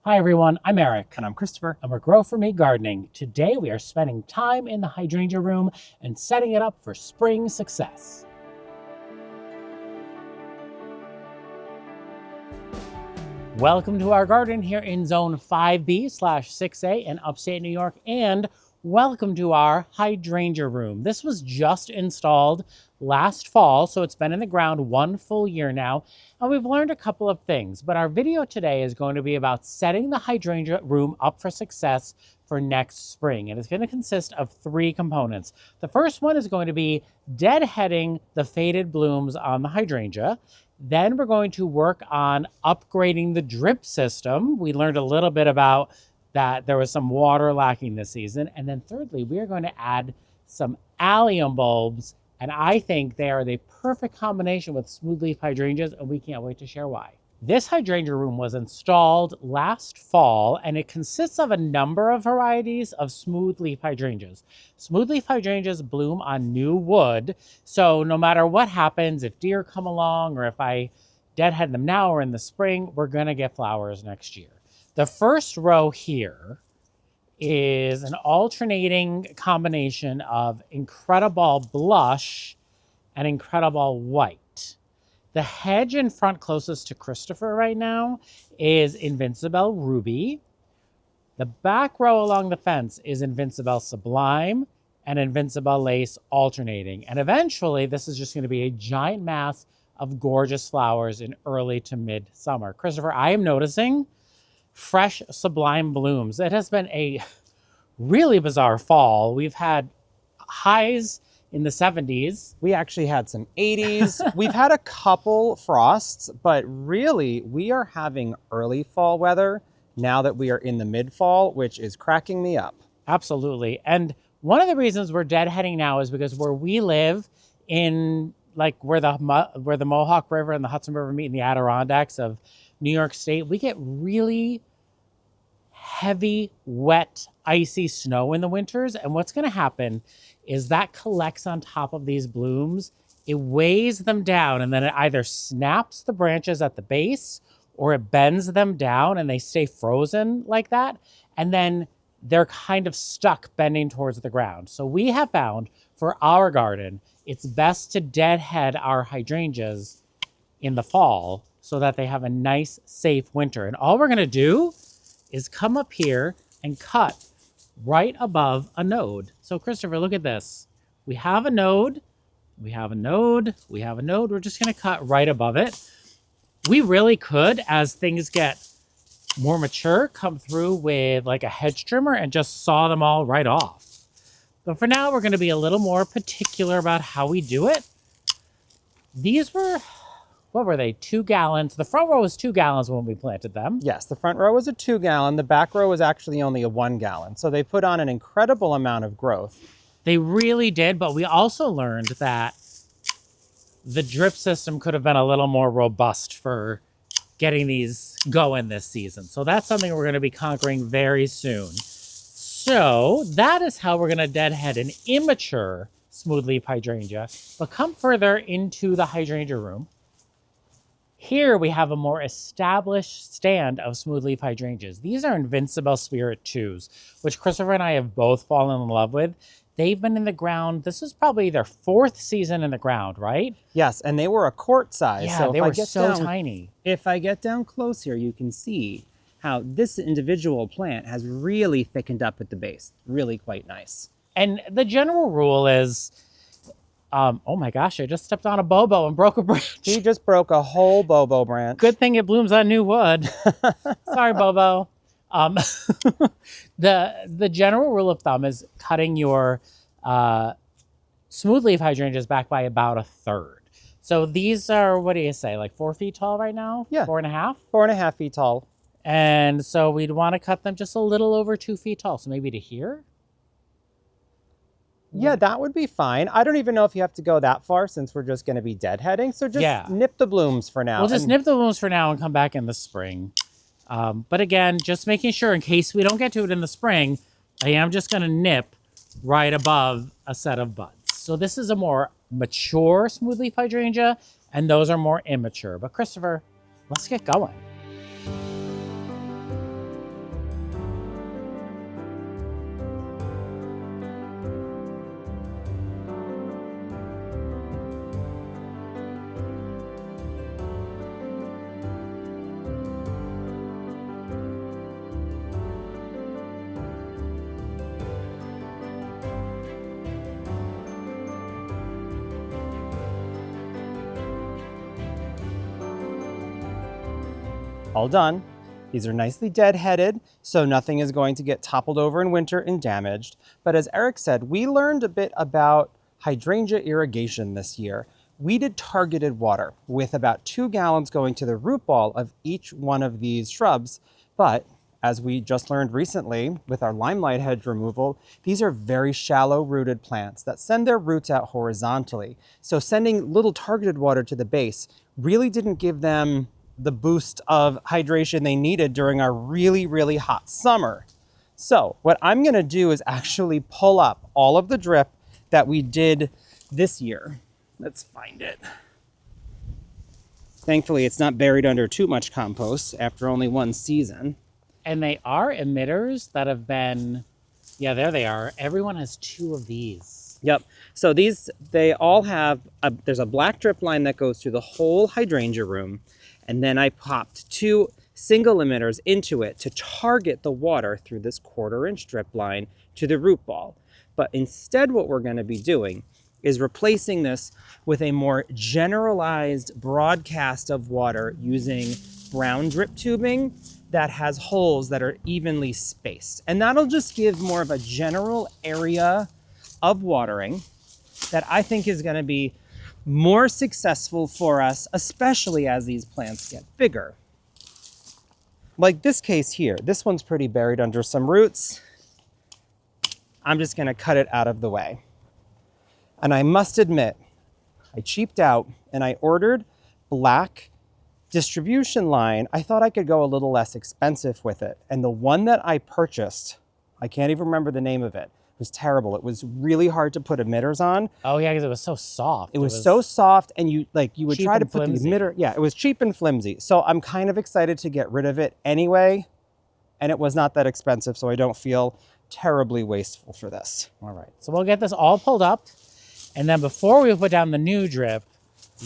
Hi everyone, I'm Eric. And I'm Christopher. And we're Grow For Me Gardening. Today we are spending time in the hydrangea room and setting it up for spring success. Welcome to our garden here in Zone 5B/6A in upstate New York, and welcome to our hydrangea room. This was just installed last fall, so it's been in the ground 1 full year now, and we've learned a couple of things. But our video today is going to be about setting the hydrangea room up for success for next spring, and it's going to consist of 3 components. The first one is going to be deadheading the faded blooms on the hydrangea. Then we're going to work on upgrading the drip system. We learned a little bit about that there was some water lacking this season. And then thirdly, we are going to add some allium bulbs. And I think they are the perfect combination with smooth leaf hydrangeas, and we can't wait to share why. This hydrangea room was installed last fall, and it consists of a number of varieties of smooth leaf hydrangeas. Smooth leaf hydrangeas bloom on new wood, so no matter what happens, if deer come along or if I deadhead them now or in the spring, we're gonna get flowers next year. The first row here is an alternating combination of Incredible Blush and Incredible White. The hedge in front closest to Christopher right now is Invincible Ruby. The back row along the fence is Invincible Sublime and Invincible Lace alternating. And eventually this is just going to be a giant mass of gorgeous flowers in early to mid-summer. Christopher, I am noticing fresh Sublime blooms. It has been a really bizarre fall. We've had highs in the 70s. We actually had some 80s. We've had a couple frosts, but really we are having early fall weather now that we are in the mid-fall, which is cracking me up. Absolutely. And one of the reasons we're deadheading now is because where we live in where the Mohawk River and the Hudson River meet in the Adirondacks of New York State, we get really heavy, wet, icy snow in the winters. And what's going to happen is that collects on top of these blooms. It weighs them down, and then it either snaps the branches at the base or it bends them down and they stay frozen like that. And then they're kind of stuck bending towards the ground. So we have found for our garden, it's best to deadhead our hydrangeas in the fall so that they have a nice, safe winter. And all we're going to do is come up here and cut right above a node. So Christopher, look at this. We have a node, we have a node, we have a node. We're just going to cut right above it. We really could, as things get more mature, come through with like a hedge trimmer and just saw them all right off. But for now, we're going to be a little more particular about how we do it. These were, what were they, 2 gallons? The front row was 2 gallons when we planted them. Yes, the front row was a 2 gallon. The back row was actually only a 1 gallon. So they put on an incredible amount of growth. They really did, but we also learned that the drip system could have been a little more robust for getting these going this season. So that's something we're going to be conquering very soon. So that is how we're going to deadhead an immature smooth leaf hydrangea. But come further into the hydrangea room. Here we have a more established stand of smooth leaf hydrangeas. These are Invincible Spirit 2s, which Christopher and I have both fallen in love with. They've been in the ground. This is probably their 4th season in the ground, right? Yes, and they were a quart size. Yeah, so they were so tiny. If I get down close here, you can see how this individual plant has really thickened up at the base. Really quite nice. And the general rule is, oh my gosh, I just stepped on a bobo and broke a branch. He just broke a whole bobo branch. Good thing it blooms on new wood. Sorry, bobo. The general rule of thumb is cutting your smooth leaf hydrangeas back by about 1/3. So these are, what do you say, like 4 feet tall right now? Yeah. 4.5? 4.5 feet tall. And so we'd want to cut them just a little over 2 feet tall. So maybe to here? Yeah, that would be fine. I don't even know if you have to go that far since we're just going to be deadheading. So just nip the blooms for now. We'll just nip the blooms for now and come back in the spring. But again, just making sure in case we don't get to it in the spring, I am just going to nip right above a set of buds. So this is a more mature smooth leaf hydrangea, and those are more immature. But Christopher, let's get going. all done. These are nicely deadheaded, so nothing is going to get toppled over in winter and damaged. But as Eric said, we learned a bit about hydrangea irrigation this year. We did targeted water with about 2 gallons going to the root ball of each one of these shrubs. But as we just learned recently with our limelight hedge removal, these are very shallow rooted plants that send their roots out horizontally. So sending little targeted water to the base really didn't give them the boost of hydration they needed during our really, really hot summer. So what I'm gonna do is actually pull up all of the drip that we did this year. Let's find it. Thankfully, it's not buried under too much compost after only one season. And they are emitters that have been, yeah, there they are. Everyone has 2 of these. Yep. So these, they all have, there's a black drip line that goes through the whole hydrangea room. And then I popped 2 single emitters into it to target the water through this 1/4-inch drip line to the root ball. But instead what we're going to be doing is replacing this with a more generalized broadcast of water using brown drip tubing that has holes that are evenly spaced. And that'll just give more of a general area of watering that I think is going to be more successful for us, especially as these plants get bigger. Like this case here, this one's pretty buried under some roots. I'm just going to cut it out of the way. And I must admit, I cheaped out and I ordered black distribution line. I thought I could go a little less expensive with it. And the one that I purchased, I can't even remember the name of it. It was terrible. It was really hard to put emitters on. Oh yeah, because it was so soft. It was so soft, and you would try to put flimsy. the emitter. Yeah, it was cheap and flimsy. So I'm kind of excited to get rid of it anyway. And it was not that expensive, so I don't feel terribly wasteful for this. All right, so we'll get this all pulled up. And then before we put down the new drip,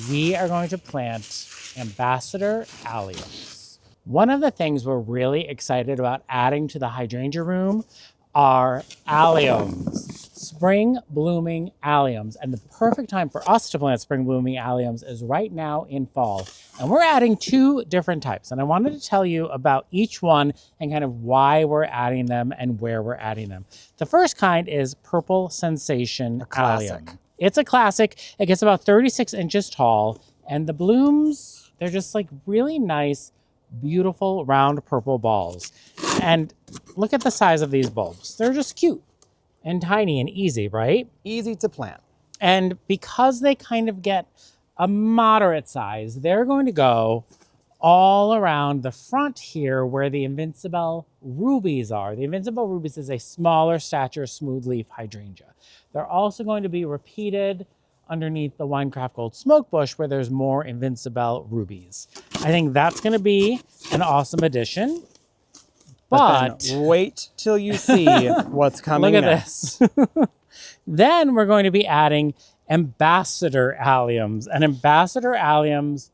we are going to plant Ambassador alliums. One of the things we're really excited about adding to the hydrangea room are alliums, spring blooming alliums. And the perfect time for us to plant spring blooming alliums is right now in fall. And we're adding 2 different types. And I wanted to tell you about each one and kind of why we're adding them and where we're adding them. The first kind is Purple Sensation allium. It's a classic. It gets about 36 inches tall. And the blooms, they're just like really nice, beautiful round purple balls. And look at the size of these bulbs. They're just cute and tiny and easy, right? Easy to plant. And because they kind of get a moderate size, they're going to go all around the front here where the Invincible rubies are. The Invincible rubies is a smaller stature smoothleaf hydrangea. They're also going to be repeated underneath the Winecraft Gold Smoke Bush where there's more Invincible rubies. I think that's going to be an awesome addition. But then wait till you see what's coming look at next. this. Then we're going to be adding Ambassador alliums. And Ambassador alliums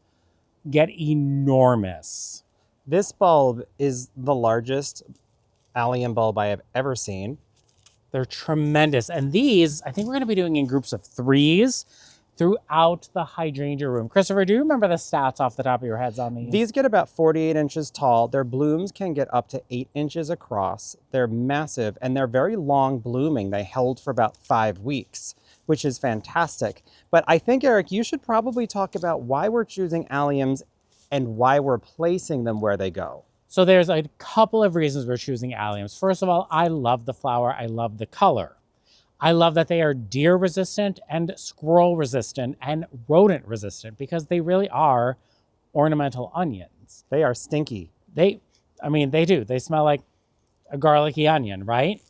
get enormous. This bulb is the largest allium bulb I have ever seen. They're tremendous. And these, I think we're going to be doing in groups of 3s throughout the hydrangea room. Christopher, do you remember the stats off the top of your heads on these? These get about 48 inches tall. Their blooms can get up to 8 inches across. They're massive and they're very long blooming. They held for about 5 weeks, which is fantastic. But I think, Eric, you should probably talk about why we're choosing alliums and why we're placing them where they go. So there's a couple of reasons we're choosing alliums. First of all, I love the flower. I love the color. I love that they are deer resistant and squirrel resistant and rodent resistant because they really are ornamental onions. They are stinky. They do. They smell like a garlicky onion, right?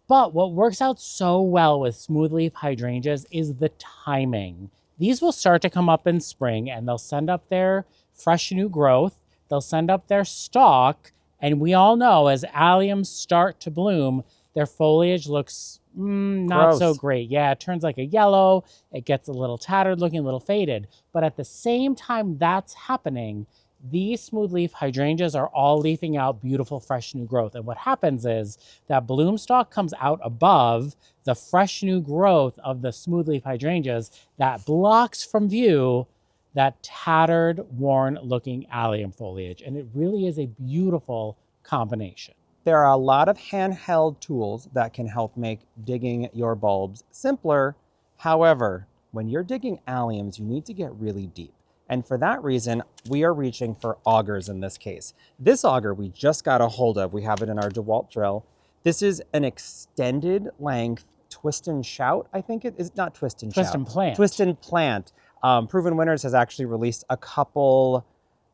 But what works out so well with smoothleaf hydrangeas is the timing. These will start to come up in spring and they'll send up their fresh new growth. They'll send up their stalk. And we all know as alliums start to bloom, their foliage looks not so great. Yeah, it turns like a yellow. It gets a little tattered looking, a little faded. But at the same time that's happening, these smoothleaf hydrangeas are all leafing out beautiful, fresh new growth. And what happens is that bloom stalk comes out above the fresh new growth of the smoothleaf hydrangeas that blocks from view that tattered, worn looking allium foliage. And it really is a beautiful combination. There are a lot of handheld tools that can help make digging your bulbs simpler. However, when you're digging alliums, you need to get really deep. And for that reason, we are reaching for augers in this case. This auger we just got a hold of. We have it in our DeWalt drill. This is an extended length twist and shout, I think it is. Not twist and shout. Twist and plant. Twist and plant. Proven Winners has actually released a couple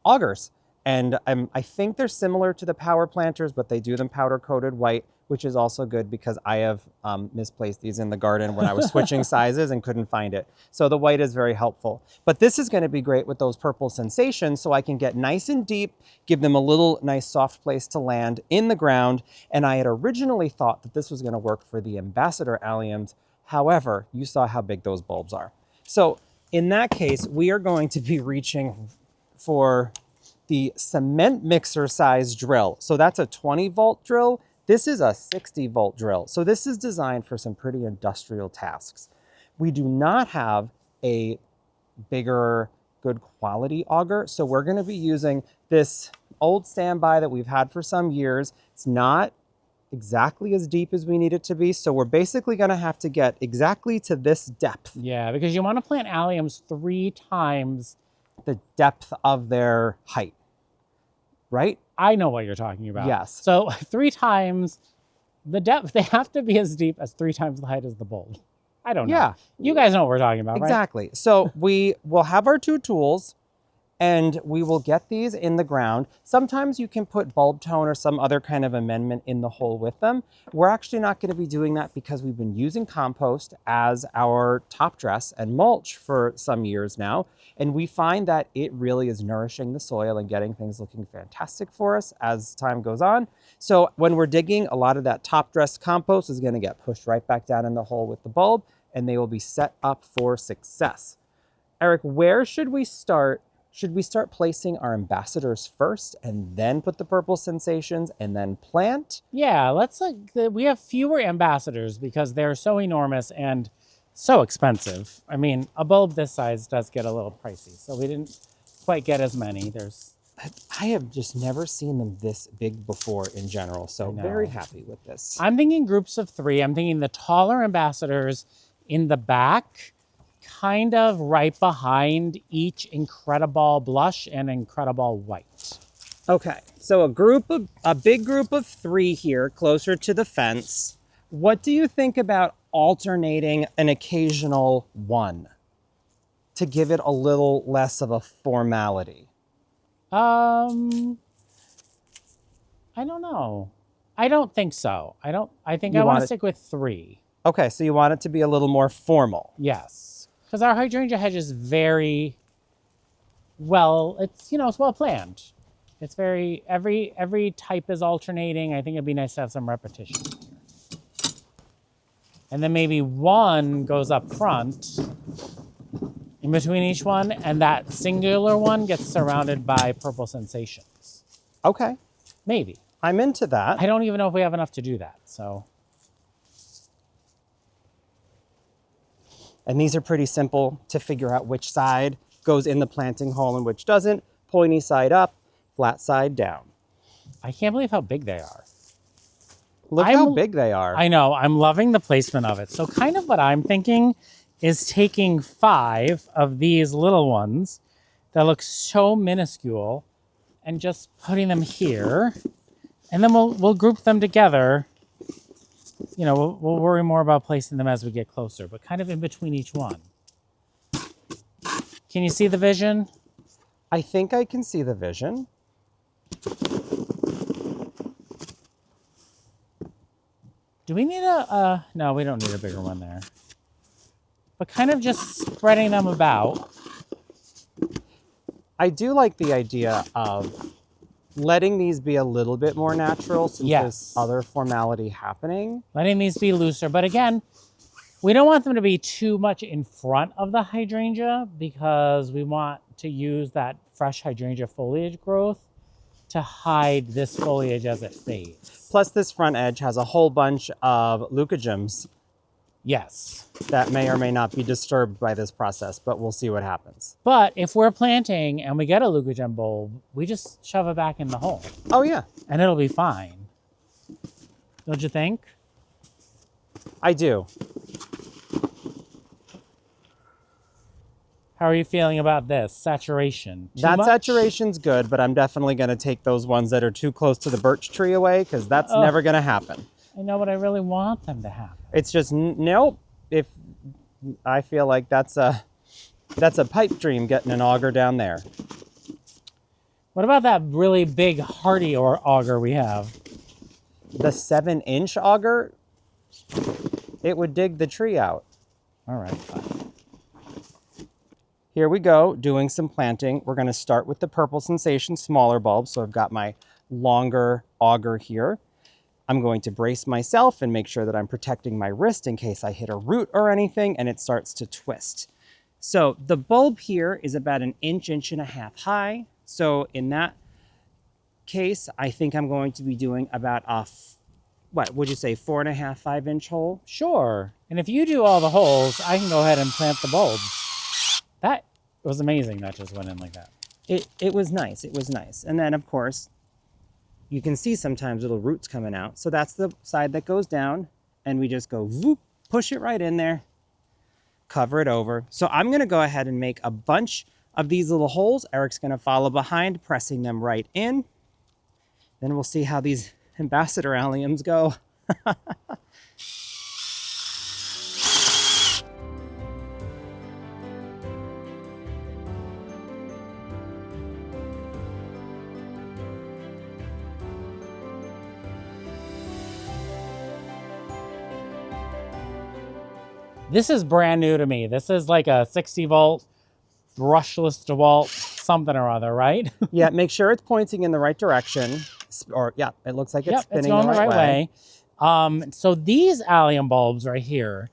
augers. And I think they're similar to the power planters, but they do them powder coated white, which is also good because I have misplaced these in the garden when I was switching sizes and couldn't find it. So the white is very helpful. But this is going to be great with those purple sensations, so I can get nice and deep, give them a little nice soft place to land in the ground. And I had originally thought that this was going to work for the ambassador alliums. However, you saw how big those bulbs are. So in that case, we are going to be reaching for the cement mixer size drill. So that's a 20-volt drill. This is a 60-volt drill. So this is designed for some pretty industrial tasks. We do not have a bigger, good quality auger. So we're going to be using this old standby that we've had for some years. It's not exactly as deep as we need it to be. So we're basically going to have to get exactly to this depth. Yeah, because you want to plant alliums 3 times the depth of their height, right? I know what you're talking about. Yes. So 3 times the depth, they have to be as deep as 3 times the height as the bulb. I don't know. Yeah. You guys know what we're talking about, Exactly. Right? So we will have our 2 tools and we will get these in the ground. Sometimes you can put bulb tone or some other kind of amendment in the hole with them. We're actually not going to be doing that because we've been using compost as our top dress and mulch for some years now. And we find that it really is nourishing the soil and getting things looking fantastic for us as time goes on. So when we're digging, a lot of that top dress compost is going to get pushed right back down in the hole with the bulb, and they will be set up for success. Eric, where should we start? Should we start placing our ambassadors first and then put the purple sensations and then plant? Yeah, we have fewer ambassadors because they're so enormous and so expensive. I mean, a bulb this size does get a little pricey, so we didn't quite get as many. I have just never seen them this big before in general, so very happy with this. I'm thinking groups of 3. I'm thinking the taller ambassadors in the back, kind of right behind each Incredible Blush and Incredible White. Okay, so a big group of 3 here, closer to the fence. What do you think about alternating an occasional 1 to give it a little less of a formality? I don't know. I don't think so. I think I want to stick with 3. Okay, so you want it to be a little more formal. Yes. Because our hydrangea hedge is very well, it's well planned. It's very, every type is alternating. I think it'd be nice to have some repetition here. And then maybe 1 goes up front in between each one, and that singular one gets surrounded by purple sensations. Okay. Maybe. I'm into that. I don't even know if we have enough to do that, so. And these are pretty simple to figure out which side goes in the planting hole and which doesn't. Pointy side up, flat side down. I can't believe how big they are. Look how big they are. I know. I'm loving the placement of it. So kind of what I'm thinking is taking 5 of these little ones that look so minuscule and just putting them here. And then we'll group them together. We'll worry more about placing them as we get closer, but kind of in between each one. Can you see the vision? I think I can see the vision. Do we need no, we don't need a bigger one there. But kind of just spreading them about. I do like the idea of letting these be a little bit more natural since there's other formality happening. Letting these be looser. But again, we don't want them to be too much in front of the hydrangea because we want to use that fresh hydrangea foliage growth to hide this foliage as it fades. Plus this front edge has a whole bunch of leucogyms Yes. that may or may not be disturbed by this process, but we'll see what happens. But if we're planting and we get a leucogen bulb, we just shove it back in the hole. Oh yeah. And it'll be fine. Don't you think? I do. How are you feeling about this? Saturation? That saturation's good, but I'm definitely going to take those ones that are too close to the birch tree away, because that's never going to happen. I know, but I really want them to happen. It's just, nope. If I feel like that's a pipe dream getting an auger down there. What about that really big hardy auger we have? The 7-inch auger, it would dig the tree out. All right, fine. Here we go, doing some planting. We're going to start with the Purple Sensation smaller bulb. So I've got my longer auger here. I'm going to brace myself and make sure that I'm protecting my wrist in case I hit a root or anything and it starts to twist. So the bulb here is about 1 inch, 1.5 inches high. So in that case, I think I'm going to be doing about what would you say, 4.5, 5-inch hole? Sure. And if you do all the holes, I can go ahead and plant the bulbs. That was amazing. That just went in like that. It was nice. It was nice. And then, of course, you can see sometimes little roots coming out. So that's the side that goes down. And we just go, whoop, push it right in there, cover it over. So I'm going to go ahead and make a bunch of these little holes. Eric's going to follow behind, pressing them right in. Then we'll see how these ambassador alliums go. This is brand new to me. This is like a 60-volt brushless DeWalt something or other, right? Yeah, make sure it's pointing in the right direction. Or yeah, it looks like it's spinning it's going the right way. So these allium bulbs right here,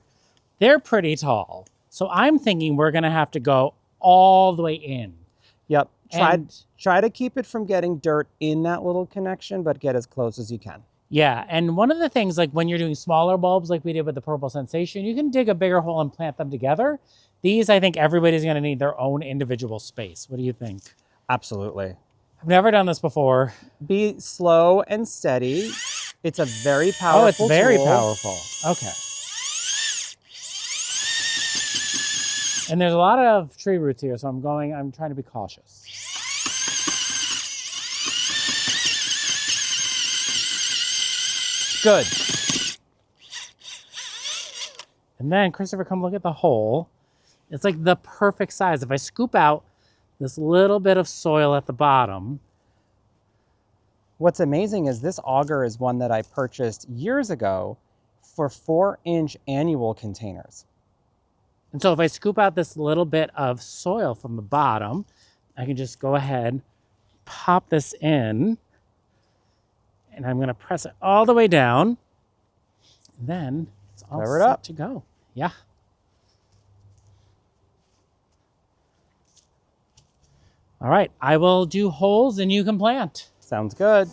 they're pretty tall. So I'm thinking we're gonna have to go all the way in. Yep. Try to keep it from getting dirt in that little connection, but get as close as you can. Yeah, and one of the things, like when you're doing smaller bulbs like we did with the Purple Sensation, you can dig a bigger hole and plant them together. These, I think everybody's going to need their own individual space. What do you think? Absolutely. I've never done this before. Be slow and steady. It's a very powerful Oh, it's very tool. powerful. Okay. And there's a lot of tree roots here, so I'm trying to be cautious. Good. And then, Christopher, come look at the hole. It's like the perfect size. If I scoop out this little bit of soil at the bottom. What's amazing is this auger is one that I purchased years ago for 4-inch annual containers. And so if I scoop out this little bit of soil from the bottom, I can just go ahead, pop this in, and I'm gonna press it all the way down. And then it's all set to go. Yeah. All right, I will do holes and you can plant. Sounds good.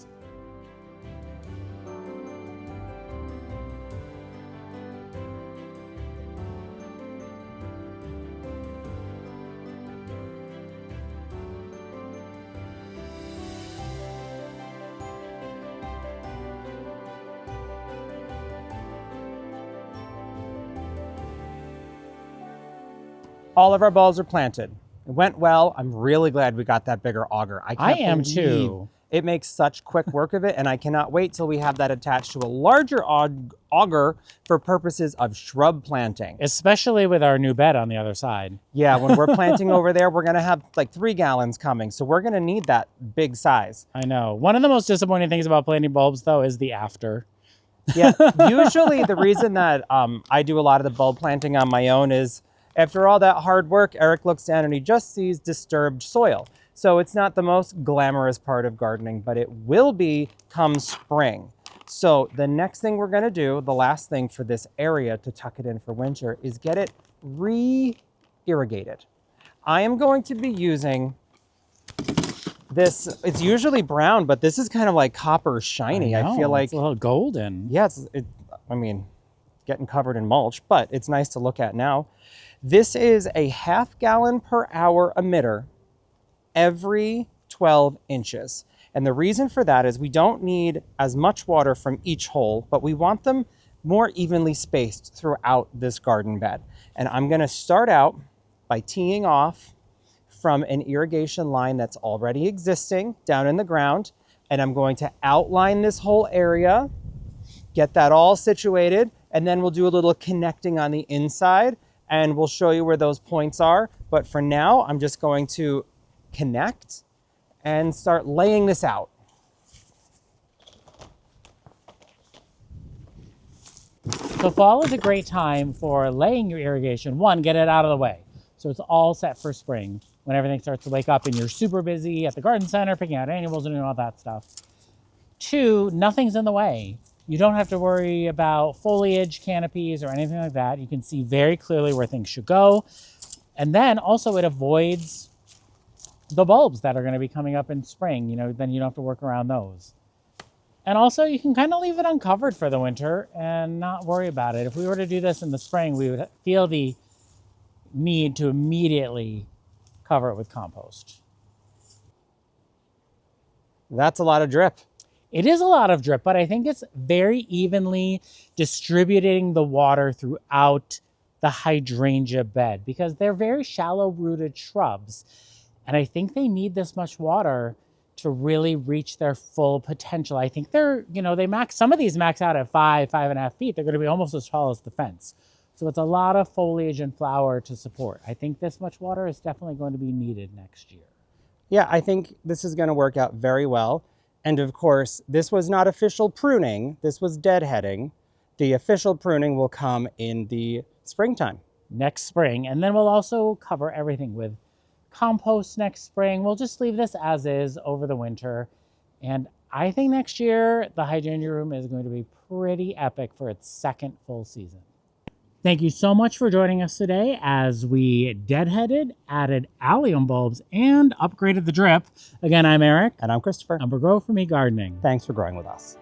All of our bulbs are planted. It went well. I'm really glad we got that bigger auger. I am too. It makes such quick work of it, and I cannot wait till we have that attached to a larger auger for purposes of shrub planting. Especially with our new bed on the other side. Yeah, when we're planting over there, we're gonna have like 3 gallons coming, so we're gonna need that big size. I know. One of the most disappointing things about planting bulbs, though, is the after. Yeah, usually the reason that I do a lot of the bulb planting on my own is after all that hard work, Eric looks down and he just sees disturbed soil. So it's not the most glamorous part of gardening, but it will be come spring. So the next thing we're gonna do, the last thing for this area to tuck it in for winter, is get it re-irrigated. I am going to be using this, it's usually brown, but this is kind of like copper shiny. I feel like it's a little golden. yeah, getting covered in mulch, but it's nice to look at now. This is a 1/2 gallon per hour emitter every 12 inches. And the reason for that is we don't need as much water from each hole, but we want them more evenly spaced throughout this garden bed. And I'm going to start out by teeing off from an irrigation line that's already existing down in the ground. And I'm going to outline this whole area, get that all situated, and then we'll do a little connecting on the inside and we'll show you where those points are. But for now, I'm just going to connect and start laying this out. So fall is a great time for laying your irrigation. One, get it out of the way, so it's all set for spring when everything starts to wake up and you're super busy at the garden center picking out annuals and doing all that stuff. Two, nothing's in the way. You don't have to worry about foliage, canopies, or anything like that. You can see very clearly where things should go. And then also it avoids the bulbs that are going to be coming up in spring. You know, then you don't have to work around those. And also you can kind of leave it uncovered for the winter and not worry about it. If we were to do this in the spring, we would feel the need to immediately cover it with compost. That's a lot of drip. It is a lot of drip, but I think it's very evenly distributing the water throughout the hydrangea bed because they're very shallow rooted shrubs. And I think they need this much water to really reach their full potential. I think they're, you know, some of these max out at 5.5 feet. They're going to be almost as tall as the fence. So it's a lot of foliage and flower to support. I think this much water is definitely going to be needed next year. Yeah, I think this is going to work out very well. And of course, this was not official pruning. This was deadheading. The official pruning will come in the springtime. Next spring. And then we'll also cover everything with compost next spring. We'll just leave this as is over the winter. And I think next year, the hydrangea room is going to be pretty epic for its second full season. Thank you so much for joining us today as we deadheaded, added allium bulbs, and upgraded the drip. Again, I'm Eric. And I'm Christopher. And we're Grow For Me Gardening. Thanks for growing with us.